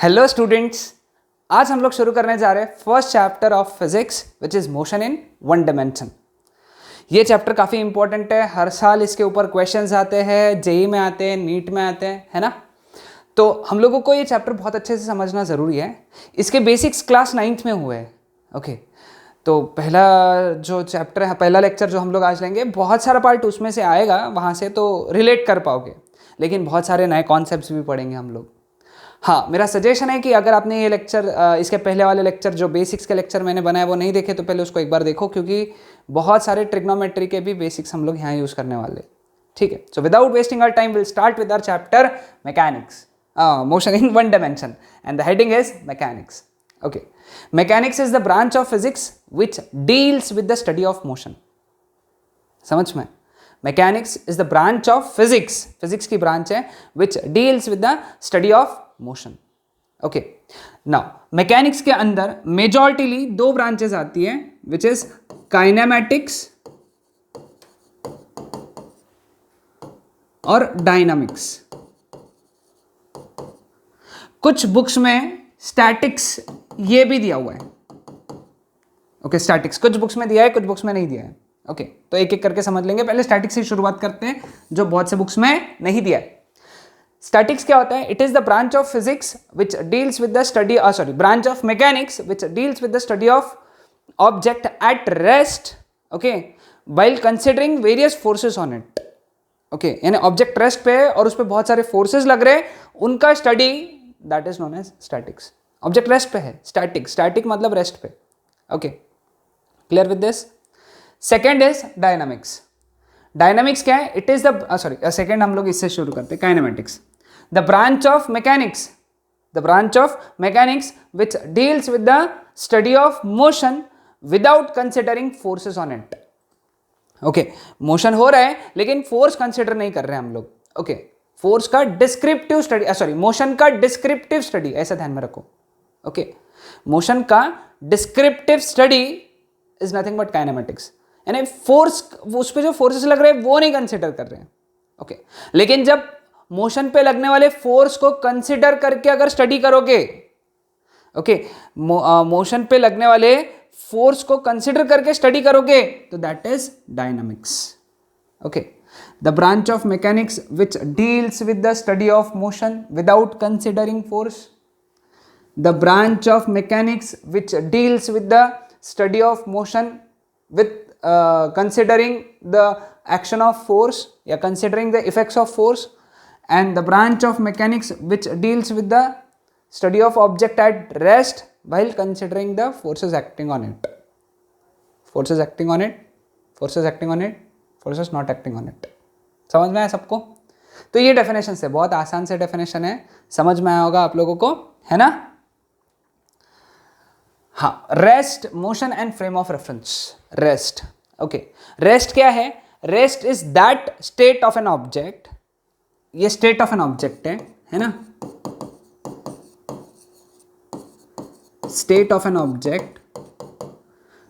Hello students, आज हम लोग शुरू करने जा रहे हैं first chapter of physics which is motion in one dimension. ये चैप्टर काफ़ी इंपॉर्टेंट है, हर साल इसके ऊपर क्वेश्चंस आते हैं, जेई में आते हैं, नीट में आते हैं, है ना। तो हम लोगों को ये चैप्टर बहुत अच्छे से समझना ज़रूरी है। इसके बेसिक्स क्लास 9th में हुए हैं। ओके, तो पहला जो चैप्टर है, पहला लेक्चर जो हम लोग आज लेंगे, बहुत सारा पार्ट उसमें से आएगा, वहाँ से तो रिलेट कर पाओगे, लेकिन बहुत सारे नए कॉन्सेप्ट्स भी पढ़ेंगे हम लोग। हाँ, मेरा सजेशन है कि अगर आपने ये लेक्चर इसके पहले वाले लेक्चर जो बेसिक्स के लेक्चर मैंने बनाए वो नहीं देखे तो पहले उसको एक बार देखो, क्योंकि बहुत सारे ट्रिग्नोमेट्री के भी बेसिक्स हम लोग यहाँ यूज़ करने वाले। ठीक है, so without wasting our time will start with our chapter mechanics, motion in one dimension, and the heading is mechanics. Okay, mechanics is the branch of physics which deals with the study of motion. समझ में? Mechanics is the branch of physics, physics की branch है which deals with the study of motion. Okay, now mechanics के अंदर majorly दो branches आती है which is kinematics और डायनामिक्स। कुछ बुक्स में स्टैटिक्स ये भी दिया हुआ है। ओके, स्टैटिक्स कुछ बुक्स में दिया है, कुछ बुक्स में नहीं दिया है। ओके, तो एक एक करके समझ लेंगे। पहले स्टैटिक्स से शुरुआत करते हैं जो बहुत से बुक्स में नहीं दिया है। स्टैटिक्स क्या होता है? It is the branch of physics which deals with the study branch of mechanics which deals with the study of object at rest, okay, while considering various forces on it. Okay, यानी object rest पे है और उस पर बहुत सारे forces लग रहे हैं, उनका study, that is known as statics. Object rest पे है, स्टैटिक, स्टैटिक मतलब रेस्ट पे। Okay, clear with this? Second is dynamics. Dynamics क्या है? इट इज द सेकेंड हम लोग इससे शुरू करते हैं, kinematics, the branch of mechanics, the branch of mechanics which deals with the study of motion without considering forces on it. Okay, motion हो रहा है लेकिन फोर्स कंसिडर नहीं कर रहे हैं हम लोग। ओके, फोर्स का डिस्क्रिप्टिव स्टडी, मोशन का डिस्क्रिप्टिव स्टडी, ऐसा ध्यान में रखो। ओके, मोशन का descriptive study is nothing but kinematics, यानी फोर्स, उस पर जो फोर्सेस लग रहे हैं वो नहीं कंसिडर कर रहे हैं। ओके, लेकिन जब मोशन पे लगने वाले फोर्स को कंसिडर करके अगर स्टडी करोगे, ओके, मोशन पे लगने वाले फोर्स को कंसिडर करके स्टडी करोगे तो that is dynamics. Okay, the branch of mechanics which deals with the study of motion without considering force, the branch of mechanics which deals with the study of motion with considering the action of force या considering the effects of force, and the branch of mechanics which deals with the study of object at rest while considering the forces acting on it, forces acting on it, forces acting on it, forces not acting on it। समझ में आया सबको? तो ये definition है, बहुत आसान से डेफिनेशन है, समझ में आया होगा आप लोगों को, है ना। हाँ, rest, motion and frame of reference. Rest, okay, rest क्या है? Rest is that state of an object, ये स्टेट ऑफ एन ऑब्जेक्ट है ना, state of an object,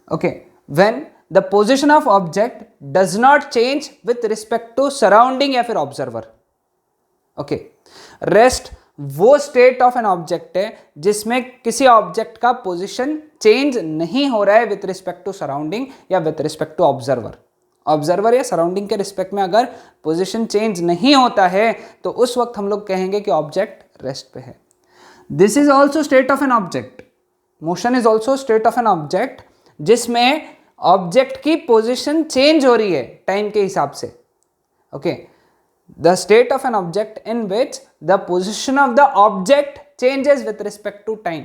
okay, when the position of object does not change with respect to surrounding या फिर observer. Okay, rest वो state of an object है जिसमें किसी object का पोजीशन चेंज नहीं हो रहा है विथ रिस्पेक्ट टू सराउंडिंग या with respect to observer. Observer या सराउंडिंग के रिस्पेक्ट में अगर पोजीशन चेंज नहीं होता है तो उस वक्त हम लोग कहेंगे कि ऑब्जेक्ट रेस्ट पे है। This is also state of an object, motion is also state of an object जिसमें ऑब्जेक्ट की पोजिशन चेंज हो रही है टाइम के हिसाब से। Okay, the state of an object in which the position of the object changes with respect to time,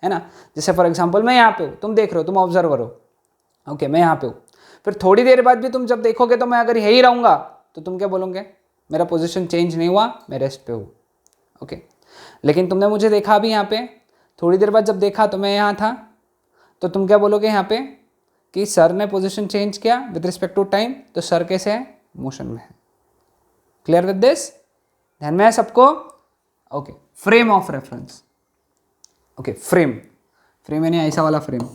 है ना। जैसे फॉर एग्जांपल मैं यहाँ पे हूँ, तुम देख रहे हो, तुम ऑब्जर्वर हो। ओके, मैं यहाँ पे हूँ, फिर थोड़ी देर बाद भी तुम जब देखोगे तो मैं अगर यही रहूँगा तो तुम क्या बोलोगे? मेरा पोजीशन चेंज नहीं हुआ, मैं रेस्ट पे हूँ। ओके, लेकिन तुमने मुझे देखा भी यहाँ पे, थोड़ी देर बाद जब देखा तो मैं यहाँ था, तो तुम क्या बोलोगे यहाँ पे कि सर ने पोजिशन चेंज किया विद रिस्पेक्ट टू टाइम, तो सर कैसे है? मोशन में है। Clear with this? ध्यान में है सबको? Okay, frame of reference. Okay, frame, frame यानी ऐसा वाला फ्रेम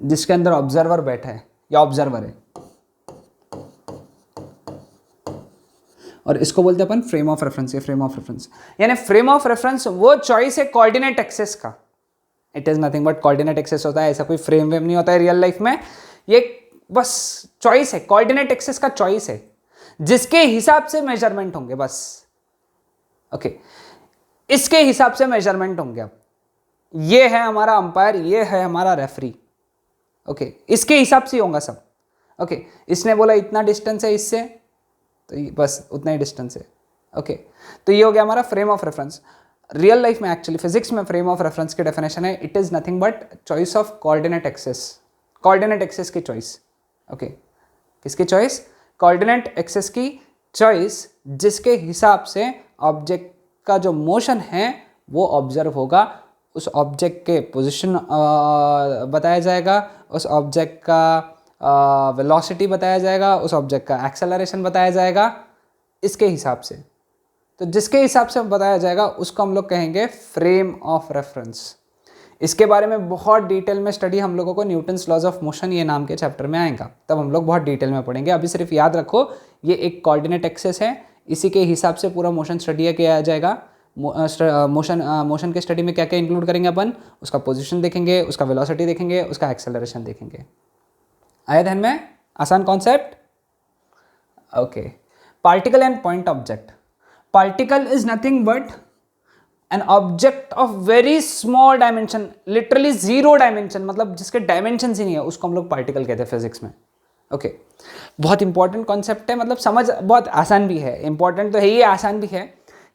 जिसके अंदर ऑब्जर्वर बैठा है या ऑब्जर्वर है। और इसको बोलते हैं अपन फ्रेम ऑफ रेफरेंस। ये फ्रेम ऑफ रेफरेंस यानी फ्रेम ऑफ रेफरेंस वो चॉइस है कोऑर्डिनेट एक्सेस का। It is nothing but coordinate axes होता है, ऐसा कोई फ्रेम वेम नहीं होता है रियल लाइफ में। ये बस चॉइस है, कोऑर्डिनेट एक्सेस का चॉइस है जिसके हिसाब से मेजरमेंट होंगे बस। ओके इसके हिसाब से मेजरमेंट होंगे। अब ये है हमारा अंपायर, ये है हमारा रेफरी। ओके इसके हिसाब से होगा सब। ओके इसने बोला इतना डिस्टेंस है इससे, तो बस उतना ही डिस्टेंस है। ओके तो ये हो गया हमारा frame of reference. Real life में एक्चुअली फिजिक्स में फ्रेम ऑफ रेफरेंस की डेफिनेशन है, it is nothing but choice of coordinate axes. Coordinate axes की चॉइस। ओके किसकी चॉइस? कोऑर्डिनेट एक्सेस की चॉइस जिसके हिसाब से ऑब्जेक्ट का जो मोशन है वो ऑब्जर्व होगा, उस ऑब्जेक्ट के पोजीशन बताया जाएगा, उस ऑब्जेक्ट का वेलोसिटी बताया जाएगा, उस ऑब्जेक्ट का एक्सेलरेशन बताया जाएगा इसके हिसाब से। तो जिसके हिसाब से बताया जाएगा उसको हम लोग कहेंगे फ्रेम ऑफ रेफरेंस। इसके बारे में बहुत डिटेल में स्टडी हम लोगों को न्यूटन्स लॉज ऑफ मोशन ये नाम के चैप्टर में आएगा, तब हम लोग बहुत डिटेल में पढ़ेंगे। अभी सिर्फ याद रखो ये एक कोऑर्डिनेट एक्सेस है, इसी के हिसाब से पूरा मोशन स्टडी किया जाएगा। मोशन के स्टडी में क्या क्या इंक्लूड करेंगे अपन? उसका पोजीशन देखेंगे, उसका वेलोसिटी देखेंगे, उसका एक्सेलरेशन देखेंगे। आया ध्यान में? आसान concept. Okay particle and point object. Particle is nothing but an object of very small dimension, literally 0 dimension, मतलब जिसके डायमेंशन ही नहीं है, उसको हम लोग पार्टिकल कहते हैं फिजिक्स में। ओके बहुत इंपॉर्टेंट कॉन्सेप्ट है, मतलब समझ बहुत आसान भी है। इंपॉर्टेंट तो है ही, आसान भी है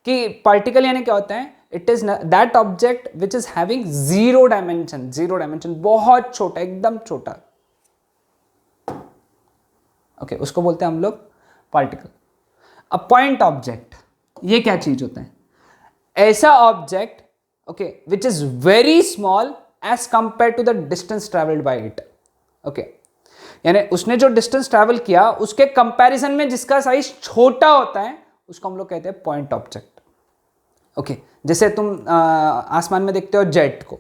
कि पार्टिकल यानी क्या होता है? It is that object which is having 0 dimension. 0 dimension बहुत छोटा, एकदम छोटा। ओके उसको बोलते हैं हम लोग पार्टिकल। अब पॉइंट ऑब्जेक्ट ये क्या चीज होता है? ऐसा object okay which is very small as compare to the distance travelled by it. Okay यानी उसने जो डिस्टेंस ट्रैवल किया उसके कंपैरिजन में जिसका साइज छोटा होता है उसको हम लोग कहते हैं पॉइंट ऑब्जेक्ट। ओके जैसे तुम आसमान में देखते हो जेट को,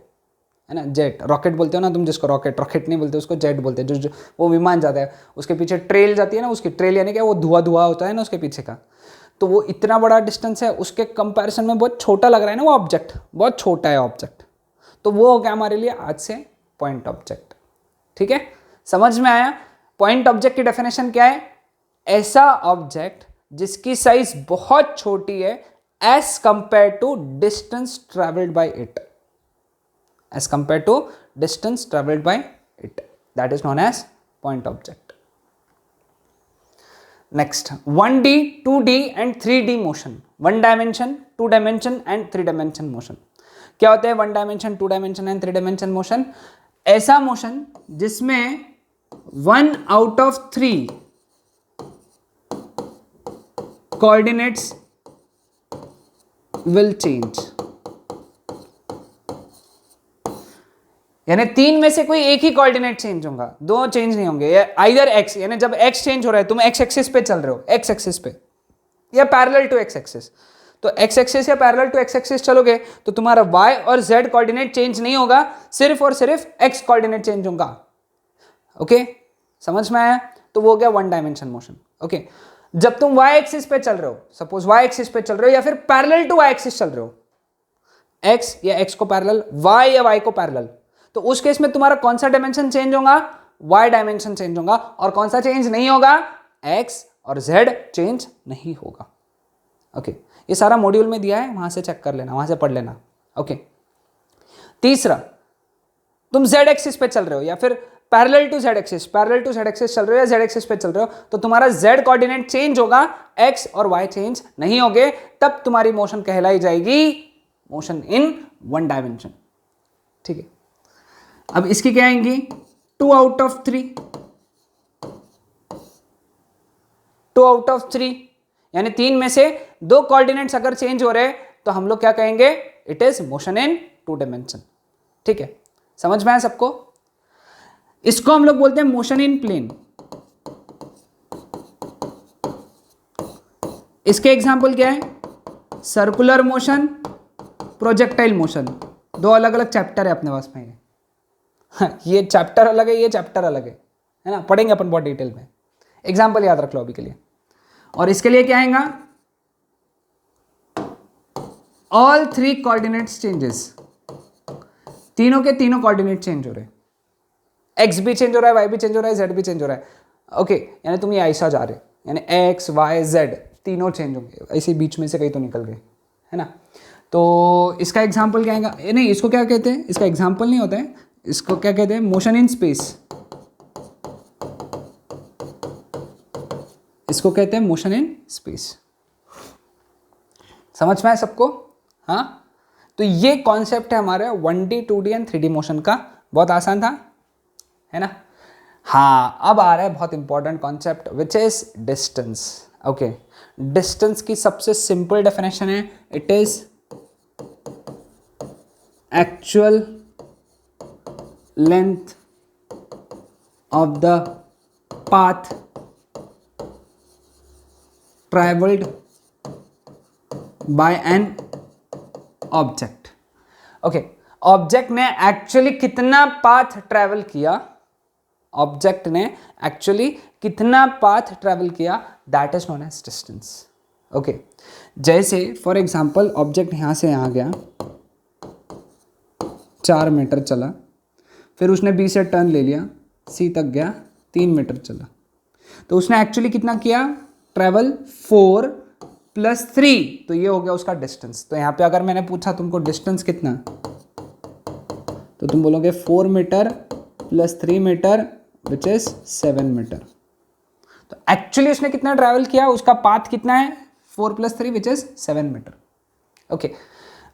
है ना, जेट रॉकेट बोलते हो ना तुम, जिसको रॉकेट नहीं बोलते उसको जेट बोलते हैं। जो वो विमान जाता है उसके पीछे ट्रेल जाती है ना, उसकी ट्रेल यानी क्या, वो धुआं धुआं होता है ना उसके पीछे का, तो वो इतना बड़ा डिस्टेंस है, उसके कंपैरिजन में बहुत छोटा लग रहा है ना वो ऑब्जेक्ट, बहुत छोटा है ऑब्जेक्ट, तो वो हो गया हमारे लिए आज से पॉइंट ऑब्जेक्ट। ठीक है, समझ में आया? पॉइंट ऑब्जेक्ट की डेफिनेशन क्या है? ऐसा ऑब्जेक्ट जिसकी साइज बहुत छोटी है as compare to distance travelled by it, as compare to distance travelled by it, that is known as point object. Next 1D 2D and 3D motion. 1 dimension 2 dimension and 3 dimension motion. क्या होता है 1 dimension 2 dimension and 3 dimension motion? ऐसा motion जिसमें 1 out of 3 coordinates will change, यानी 3 में से कोई एक ही कोऑर्डिनेट चेंज होगा, 2 चेंज नहीं होंगे। आइदर x, यानी जब x चेंज हो रहा है, तुम x एक्सिस पे चल रहे हो, x एक्सिस पे या पैरेलल टू x एक्सिस, तो x एक्सिस या पैरेलल टू x एक्सिस चलोगे तो तुम्हारा y और z कोऑर्डिनेट चेंज नहीं होगा, सिर्फ और सिर्फ x कोऑर्डिनेट चेंज होगा। ओके समझ में आया? तो वो हो गया 1 डायमेंशन मोशन। ओके जब तुम y एक्सिस पे चल रहे हो, सपोज y एक्सिस पे चल रहे हो या फिर पैरेलल टू y एक्सिस चल रहे हो, x या x को पैरेलल, y या y को पैरेलल, तो उस केस में तुम्हारा कौन सा डायमेंशन चेंज होगा? y डायमेंशन चेंज होगा। और कौन सा चेंज नहीं होगा? x और z चेंज नहीं होगा। ओके ये सारा मॉड्यूल में दिया है, वहां से चेक कर लेना, वहां से पढ़ लेना। ओके तीसरा, तुम z एक्सिस पे चल रहे हो या फिर पैरेलल टू z एक्सिस चल रहे हो या z एक्सिस पे चल रहे हो, तो तुम्हारा z कोऑर्डिनेट चेंज होगा, x और y चेंज नहीं होंगे, तब तुम्हारी मोशन कहलाई जाएगी मोशन इन 1 डायमेंशन। ठीक है, अब इसकी क्या आएंगी? 2 out of 3, 2 out of 3 यानी 3 में से 2 कोऑर्डिनेट्स अगर चेंज हो रहे तो हम लोग क्या कहेंगे? It is motion in 2 dimension. ठीक है, समझ में आया सबको? इसको हम लोग बोलते हैं मोशन इन प्लेन। इसके एग्जाम्पल क्या है? सर्कुलर मोशन, प्रोजेक्टाइल मोशन, 2 अलग अलग चैप्टर है अपने पास में। ये चैप्टर अलग है, ये चैप्टर अलग है ना, पढ़ेंगे अपन बहुत डिटेल में। एग्जाम्पल याद रख लो अभी के लिए। और इसके लिए क्या आएगा? ऑल थ्री कोऑर्डिनेट्स चेंजेस, तीनों के तीनों कोऑर्डिनेट चेंज हो रहे हैं, एक्स भी चेंज हो रहा है, वाई भी चेंज हो रहा है, जेड भी चेंज हो रहा है। ओके यानी तुम ये ऐसा जा रहे हो, यानी एक्स वाई जेड तीनों चेंज होंगे, ऐसे बीच में से कहीं तो निकल गए, है ना। तो इसका एग्जाम्पल क्या आएगा, नहीं इसको क्या कहते हैं, इसका एग्जाम्पल नहीं होता है, इसको क्या कहते हैं, मोशन इन स्पेस, इसको कहते हैं मोशन इन स्पेस। समझ में आया सबको? हाँ, तो ये कॉन्सेप्ट है हमारे 1D 2D and 3D motion का, बहुत आसान था, है ना। हाँ, अब आ रहा है बहुत important concept which is distance. Okay, distance की सबसे सिंपल डेफिनेशन है, it is actual length of the path travelled by an object. Okay, object ने एक्चुअली कितना पाथ ट्रैवल किया, ऑब्जेक्ट ने एक्चुअली कितना पाथ ट्रैवल किया, that is known as distance. Okay, जैसे फॉर एग्जांपल ऑब्जेक्ट यहां से यहां गया, 4 मीटर चला, फिर उसने बी से टर्न ले लिया, सी तक गया, 3 मीटर चला, तो उसने एक्चुअली कितना किया ट्रैवल, 4 + 3, तो ये हो गया उसका डिस्टेंस। तो यहाँ पे अगर मैंने पूछा तुमको डिस्टेंस कितना, तो तुम बोलोगे 4 metre + 3 metre which is 7 metre. तो एक्चुअली उसने कितना ट्रैवल किया, उसका पाथ कितना है, 4 + 3 विच इज 7 मीटर। ओके,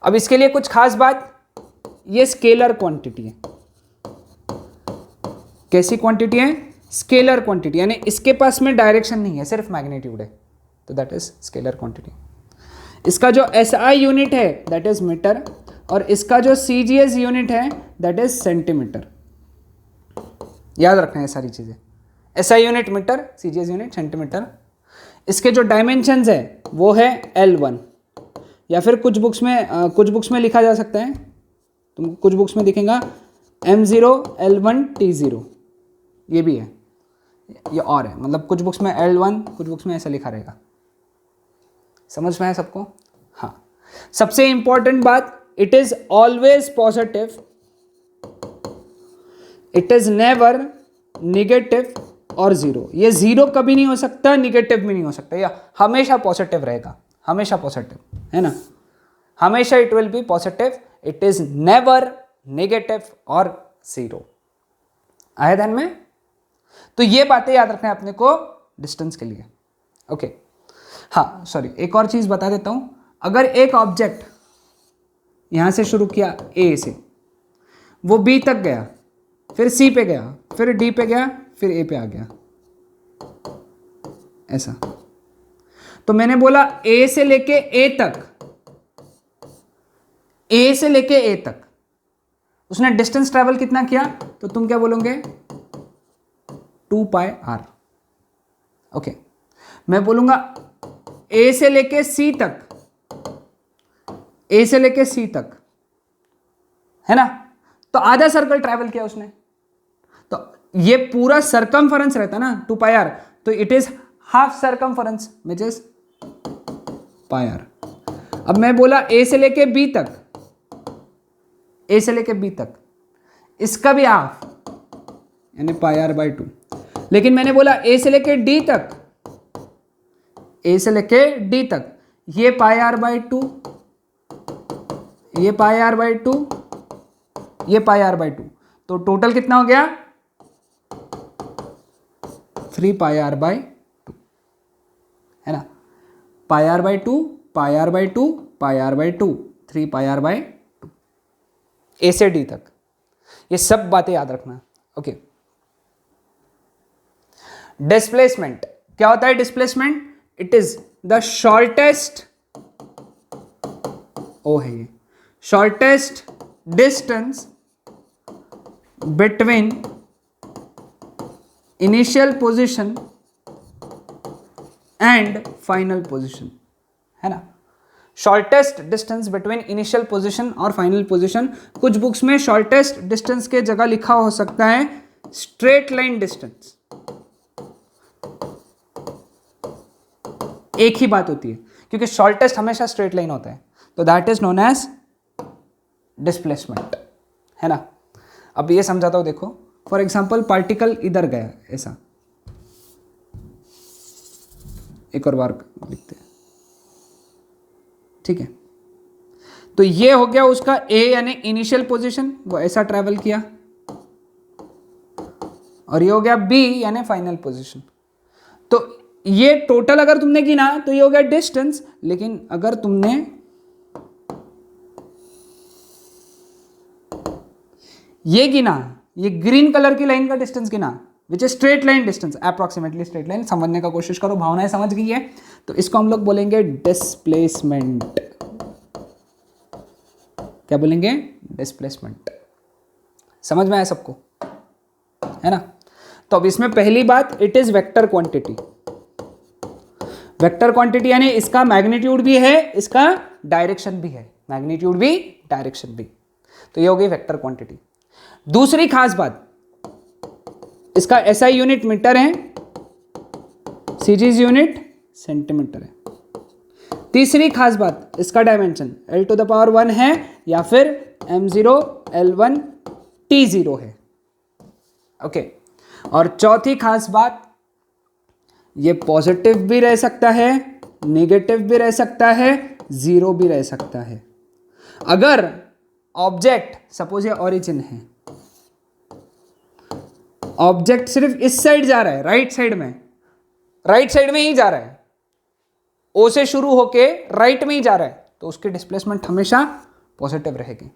अब इसके लिए कुछ खास बात, ये स्केलर क्वांटिटी है। कैसी क्वांटिटी है, स्केलर क्वांटिटी, यानी इसके पास में डायरेक्शन नहीं है, सिर्फ मैग्नीट्यूड है, तो दैट इज स्केलर क्वांटिटी। इसका जो एसआई यूनिट है दैट इज मीटर, और इसका जो सीजीएस यूनिट है दैट इज सेंटीमीटर। याद रखना है सारी चीजें, SI unit metre, CGS unit centimetre. इसके जो डायमेंशंस है वो है L1, या फिर कुछ बुक्स में लिखा जा सकता है, तुम कुछ बुक्स में दिखेगा M0 L1 T0, ये भी है, ये और है, मतलब कुछ बुक्स में L1, कुछ बुक्स में ऐसा लिखा रहेगा। समझ में है सबको? हाँ, सबसे इंपॉर्टेंट बात, it is always positive, it is never negative और जीरो। ये जीरो कभी नहीं हो सकता, निगेटिव भी नहीं हो सकता, या हमेशा पॉजिटिव रहेगा, हमेशा पॉजिटिव, है ना, हमेशा it will be positive, it is never negative और जीरो। आया ध्यान में? तो ये बातें याद रखना है अपने को डिस्टेंस के लिए। ओके, हाँ सॉरी, एक और चीज बता देता हूं, अगर एक ऑब्जेक्ट यहां से शुरू किया ए से, वो बी तक गया, फिर सी पे गया, फिर डी पे गया, फिर ए पे आ गया, ऐसा, तो मैंने बोला ए से लेके ए तक, ए से लेके ए तक उसने डिस्टेंस ट्रैवल कितना किया, तो तुम क्या बोलोगे, 2πr। ओके, मैं बोलूंगा ए से लेके सी तक, ए से लेके सी तक, है ना, तो आधा सर्कल ट्रैवल किया उसने, तो ये पूरा सरकमफरेंस रहता ना 2πr, तो it is half circumference which is πr। अब मैं बोला ए से लेके बी तक, ए से लेके बी तक, इसका भी हाफ यानी πr/2, लेकिन मैंने बोला ए से लेके डी तक, ए से लेके डी तक, ये πr/2, ये πr/2, ये πr/2, तो टोटल कितना हो गया 3πr/2, है ना, πr/2 πr/2 πr/2, 3πr/2, ए से डी तक, ये सब बातें याद रखना। ओके, डिस्प्लेसमेंट क्या होता है, displacement it is the shortest, ओ है ये, shortest distance between initial position and final position, है ना, shortest distance between initial position और फाइनल पोजीशन। कुछ बुक्स में शॉर्टेस्ट डिस्टेंस के जगह लिखा हो सकता है स्ट्रेट लाइन डिस्टेंस, एक ही बात होती है, क्योंकि शॉर्टेस्ट हमेशा स्ट्रेट लाइन होता है, तो that is known as displacement, है ना। अब ये समझाता हूं, देखो फॉर एग्जाम्पल पार्टिकल इधर गया ऐसा, एक और बार लिखते हैं, ठीक है। तो ये हो गया उसका ए यानी इनिशियल पोजीशन, वो ऐसा ट्रैवल किया, और ये हो गया बी यानी फाइनल पोजीशन। तो ये टोटल अगर तुमने गिना तो ये हो गया डिस्टेंस, लेकिन अगर तुमने ये गिना, ये ग्रीन कलर की लाइन का डिस्टेंस गिना, which is straight line distance, approximately straight line, समझने का कोशिश करो, भावनाएं समझ गई है, तो इसको हम लोग बोलेंगे डिस्प्लेसमेंट। क्या बोलेंगे? डिस्प्लेसमेंट। समझ में आया सबको, है ना। तो अब इसमें पहली बात, it is vector quantity. Vector quantity यानी इसका मैग्नीट्यूड भी है, इसका डायरेक्शन भी है, मैग्नीट्यूड भी डायरेक्शन भी, तो ये हो गई वेक्टर क्वांटिटी। दूसरी खास बात, इसका एसआई यूनिट मीटर है, सीजीज यूनिट सेंटीमीटर है। तीसरी खास बात, इसका डायमेंशन L⁻⁴ है या फिर m0 L1 T0 है, ओके। और चौथी खास बात, ये पॉजिटिव भी रह सकता है, नेगेटिव भी रह सकता है, जीरो भी रह सकता है। अगर ऑब्जेक्ट, सपोज ये ओरिजिन है, ऑब्जेक्ट सिर्फ इस साइड जा रहा है, राइट साइड में ही जा रहा है, ओ से शुरू होके राइट में ही जा रहा है, तो उसकी डिस्प्लेसमेंट हमेशा पॉजिटिव रहेगी।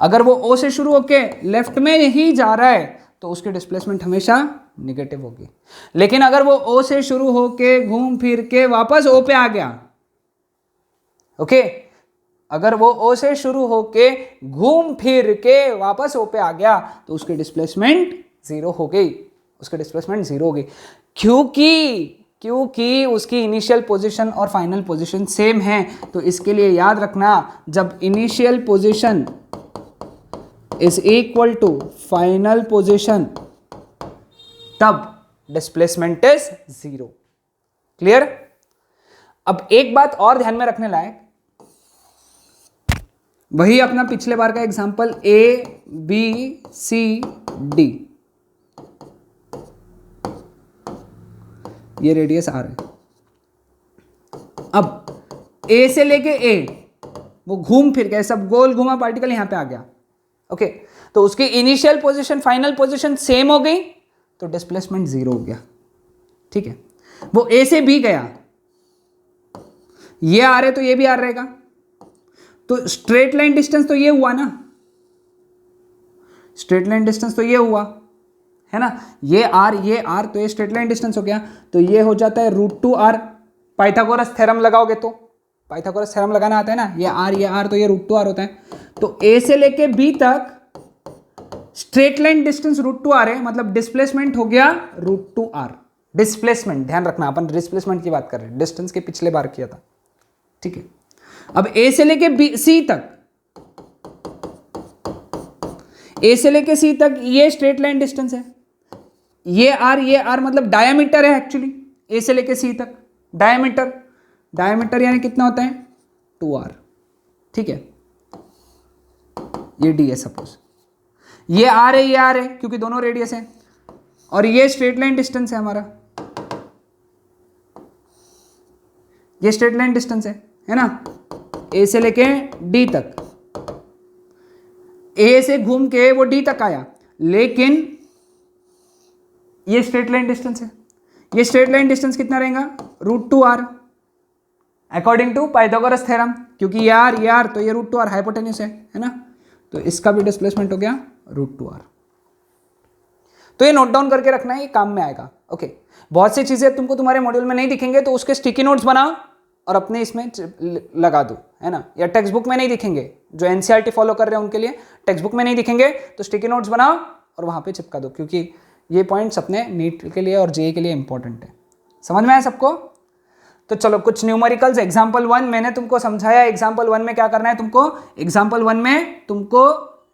अगर वो ओ से शुरू होके लेफ्ट में ही जा रहा है तो उसकी डिस्प्लेसमेंट हमेशा निगेटिव होगी। लेकिन अगर वो ओ से शुरू होके घूम फिर के वापस ओ पे आ गया, ओके, अगर वो ओ से शुरू होके घूम फिर के वापस ओ पे आ गया तो उसकी डिस्प्लेसमेंट जीरो हो गई, उसकी डिस्प्लेसमेंट जीरो हो गई। क्योंकि उसकी इनिशियल पोजीशन और फाइनल पोजीशन सेम है। तो इसके लिए याद रखना, जब initial position is equal to final position तब डिस्प्लेसमेंट इज जीरो। क्लियर? अब एक बात और ध्यान में रखने लायक, वही अपना पिछले बार का example A B C D, ये रेडियस आर है। अब ए से लेके ए वो घूम फिर के सब गोल घुमा पार्टिकल यहां पे आ गया, ओके। तो उसकी initial position final position same हो गई तो डिस्प्लेसमेंट जीरो हो गया, ठीक है। वो ए से बी गया, ये आर है तो ये भी आर रहेगा, तो स्ट्रेट लाइन डिस्टेंस तो ये हुआ ना, स्ट्रेट लाइन डिस्टेंस तो ये हुआ, है ना। ये आर तो ये स्ट्रेट लाइन डिस्टेंस हो गया, तो ये हो जाता है √2r। पाइथागोरस थ्योरम लगाओगे तो, पाइथागोरस थ्योरम लगाना आता है ना, ये आर तो ये √2r होता है। तो ए से लेके बी तक स्ट्रेट लाइन डिस्टेंस √2r है, मतलब डिस्प्लेसमेंट हो गया √2r। डिस्प्लेसमेंट ध्यान रखना, अपन डिस्प्लेसमेंट की बात कर रहे हैं, डिस्टेंस के पिछले बार किया था, ठीक है। अब ए से लेके बी सी तक, ए से लेके सी तक ये स्ट्रेट लाइन डिस्टेंस है, ये आर मतलब डायमीटर है एक्चुअली, ए से लेके सी तक डायमीटर यानी कितना होता है 2r, ठीक है। ये डी है सपोज, ये आर है क्योंकि दोनों रेडियस है, और ये स्ट्रेट लाइन डिस्टेंस है हमारा, ये स्ट्रेट लाइन डिस्टेंस है ना, ए से लेके डी तक। ए से घूम के वो डी तक आया, लेकिन ये स्ट्रेट लाइन डिस्टेंस है, ये स्ट्रेट लाइन डिस्टेंस कितना रहेगा √2r according to Pythagoras theorem, क्योंकि ये आर तो ये √2r हाइपोटेन्यूस है ना, तो इसका भी डिस्प्लेसमेंट हो गया √2r। तो ये नोट डाउन करके रखना है, ये काम में आएगा, ओके। बहुत सी चीजें तुमको तुम्हारे मॉड्यूल में नहीं दिखेंगे तो उसके स्टिकी नोट्स बनाओ और अपने इसमें लगा दो, है ना। या टेक्स्ट बुक में नहीं दिखेंगे, जो एनसीईआरटी फॉलो कर रहे हैं उनके लिए टेक्स्ट बुक में नहीं दिखेंगे तो स्टिकी नोट्स बनाओ और वहां पे चिपका दो, क्योंकि ये पॉइंट्स अपने नीट के लिए और जेईई के लिए इंपॉर्टेंट है। समझ में आया सबको? तो चलो कुछ न्यूमेरिकल्स, एग्जाम्पल 1 मैंने तुमको समझाया। एग्जाम्पल 1 में क्या करना है तुमको, एग्जाम्पल 1 में तुमको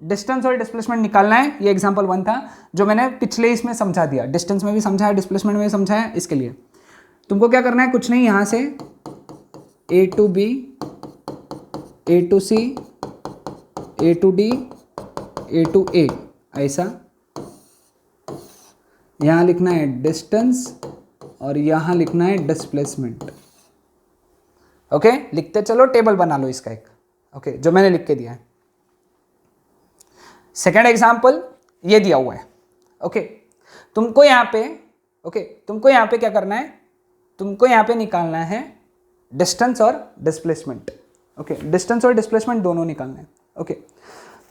डिस्टेंस और डिस्प्लेसमेंट निकालना है। ये एग्जाम्पल 1 था जो मैंने पिछले इसमें समझा दिया, डिस्टेंस में भी समझाया, डिस्प्लेसमेंट में भी समझाया। इसके लिए तुमको क्या करना है, कुछ नहीं, यहां से A to B A to C, A to D, A to A, ऐसा यहां लिखना है डिस्टेंस और यहां लिखना है डिस्प्लेसमेंट। ओके, लिखते चलो, टेबल बना लो इसका एक। ओके, जो मैंने लिख के दिया है। सेकेंड एग्जाम्पल ये दिया हुआ है। ओके, तुमको यहां पे क्या करना है, तुमको यहां पे निकालना है डिस्टेंस और डिस्प्लेसमेंट। ओके, डिस्टेंस और डिस्प्लेसमेंट दोनों निकालना है। ओके,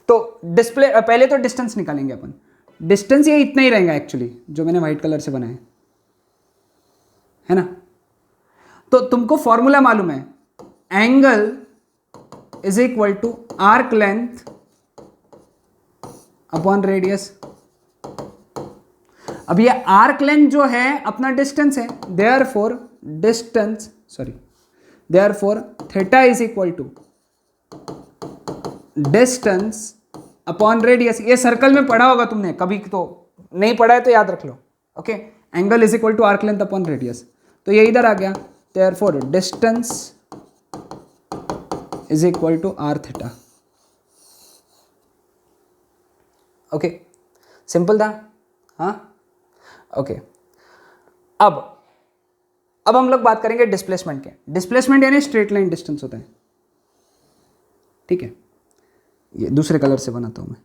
तो पहले तो डिस्टेंस निकालेंगे अपन। डिस्टेंस ये इतना ही रहेगा एक्चुअली, जो मैंने व्हाइट कलर से बनाया है ना। तो तुमको फॉर्मूला मालूम है, angle is equal to arc length upon radius. अब ये आर्क लेंथ जो है अपना डिस्टेंस है, therefore theta is equal to distance upon radius. ये सर्कल में पढ़ा होगा तुमने कभी, तो नहीं पढ़ा है तो याद रख लो। Okay, angle is equal to arc length upon radius, तो ये इधर आ गया। Therefore distance is equal to R theta. Okay, simple था। हाँ, ओके। अब हम लोग बात करेंगे डिस्प्लेसमेंट के। डिस्प्लेसमेंट यानी स्ट्रेट लाइन डिस्टेंस होता है, ठीक है। ये दूसरे कलर से बनाता हूं मैं।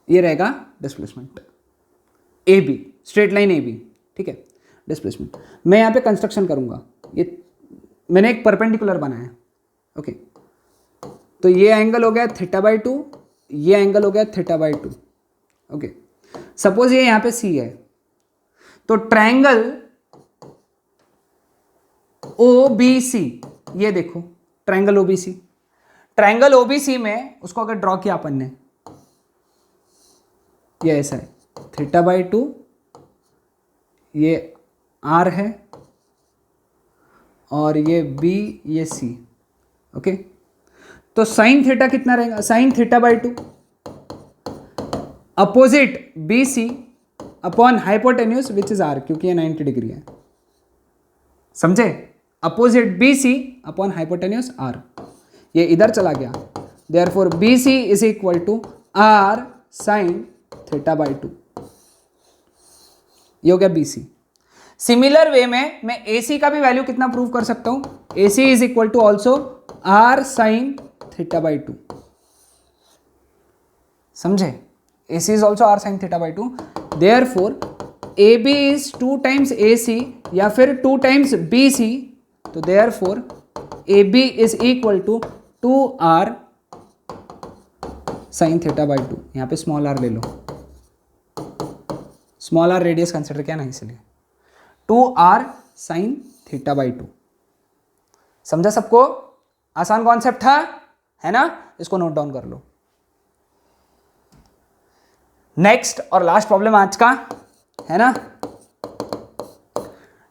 ये रहेगा displacement A B, straight line A B, ठीक है। डिस्प्लेसमेंट मैं यहां पे कंस्ट्रक्शन करूंगा। ये मैंने एक परपेंडिकुलर बनाया है। ओके, तो ये एंगल हो गया थीटा बाई 2, ये एंगल हो गया थीटा बाई 2। ओके, सपोज ये यहां पे सी है, तो ट्रायंगल ओबीसी, ये देखो ट्रायंगल ओबीसी, ट्रायंगल ओबीसी में उसको अगर ड्रॉ किया अपन ने, ये ऐसा है, थीटा बाई 2, ये आर है और ये बी, ये सी। ओके, तो साइन थीटा कितना रहेगा, sine theta by 2 opposite B C upon hypotenuse which is R, क्योंकि ये 90 डिग्री है, समझे। Opposite B C upon hypotenuse R, ये इधर चला गया। Therefore B C is equal to R sine theta by 2, ये हो गया बी सी। सिमिलर वे में मैं ए सी का भी वैल्यू कितना प्रूव कर सकता हूं, A C is equal to also R sine theta by 2, समझे। A C is also R sine theta by 2। Therefore A B is 2 times A C या फिर 2 टाइम्स बी सी, तो therefore A B is equal to 2 R sine theta by 2। यहां पे small R ले लो, small R radius consider किया ना, इसलिए 2 आर साइन थीटा बाई 2। समझा सबको, आसान कॉन्सेप्ट था, है ना। इसको नोट डाउन कर लो। नेक्स्ट और लास्ट प्रॉब्लम आज का, है ना।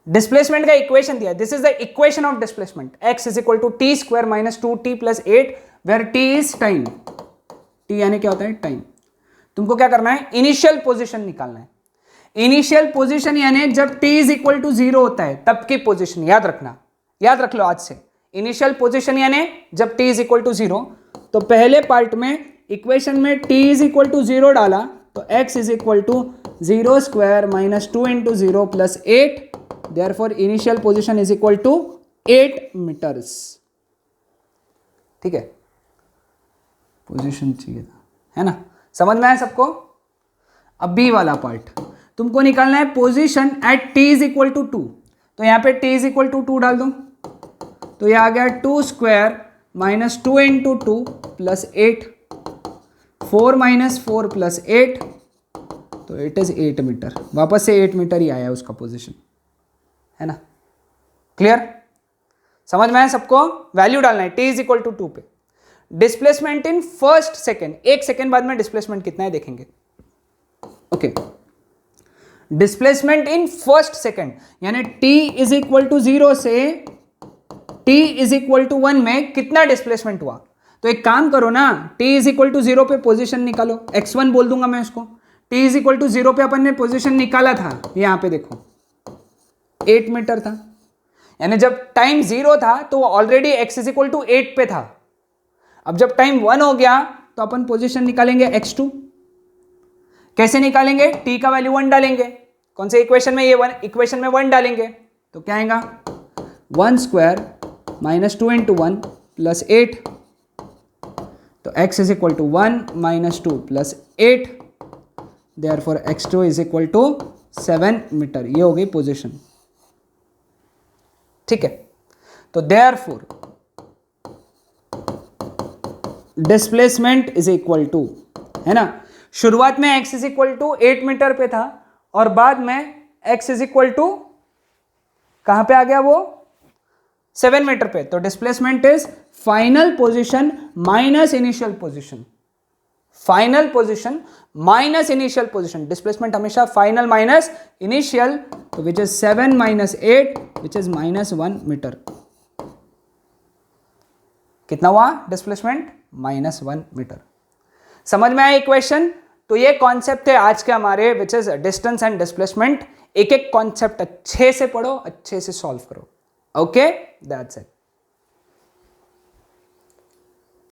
डिस्प्लेसमेंट का इक्वेशन दिया, this is the equation of displacement, X is equal to T square minus 2t plus 8, where T is time. T यानी क्या होता है, टाइम। तुमको क्या करना है, इनिशियल पोजीशन निकालना है। इनिशियल पोजीशन यानी जब t इज इक्वल टू 0 होता है तब की पोजीशन, याद रखना, याद रख लो आज से। इनिशियल पोजीशन यानी जब t इज इक्वल टू 0, तो पहले पार्ट में इक्वेशन में t इज इक्वल टू 0 डाला, तो x is equal to 0 square minus 2 into 0 plus 8, therefore initial position is equal to 8 metres, ठीक है। पोजीशन चाहिए था, है ना, समझ में आया सबको। अब बी वाला पार्ट तुमको निकालना है, position at t is equal to 2, तो यहां पे t इज इक्वल टू 2 डाल दो, तो यह आ गया 2 square minus 2 into 2 plus 8, 4 minus 4 plus 8, तो इट इज 8 मीटर। वापस से 8 मीटर ही आया उसका पोजीशन, है ना। क्लियर, समझ में आया सबको। वैल्यू डालना है t इज इक्वल टू 2 पे। Displacement in first second, 1 second बाद में डिस्प्लेसमेंट कितना है देखेंगे। Okay, displacement in first second यानी t इज इक्वल टू 0 से t इज इक्वल टू 1 में कितना डिस्प्लेसमेंट हुआ। तो एक काम करो ना, t इज इक्वल टू 0 पे पोजीशन निकालो, x1 बोल दूंगा मैं उसको, t इज इक्वल टू 0 पे अपन ने पोजीशन निकाला था, यहां पे देखो 8 मीटर था, यानी जब टाइम 0 था तो already x is equal to 8 पे था। अब जब टाइम 1 हो गया तो अपन पोजीशन निकालेंगे x2। कैसे निकालेंगे? t का वैल्यू 1 डालेंगे, कौन से इक्वेशन में? ये इक्वेशन में 1 डालेंगे तो क्या आएगा? 1 स्क्वायर माइनस 2 इंटू 1 प्लस 8, तो x is equal to 1 minus 2 plus 8, therefore x2 is equal to 7 metre. ये हो गई पोजीशन, ठीक है। तो therefore displacement is equal to, है ना, शुरुआत में x is equal to 8 metre पे था और बाद में x इज इक्वल टू कहां पे आ गया? वो 7 मीटर पे। तो displacement is final position minus initial position, final position minus initial position. Displacement हमेशा फाइनल माइनस इनिशियल, तो which is 7 minus 8 which is minus 1 metre. कितना हुआ डिस्प्लेसमेंट? Minus 1 metre. समझ में आया इक्वेशन? तो ये कॉन्सेप्ट है आज के हमारे, विच इज डिस्टेंस एंड डिस्प्लेसमेंट। एक एक कॉन्सेप्ट अच्छे से पढ़ो, अच्छे से सॉल्व करो। Okay, that's it.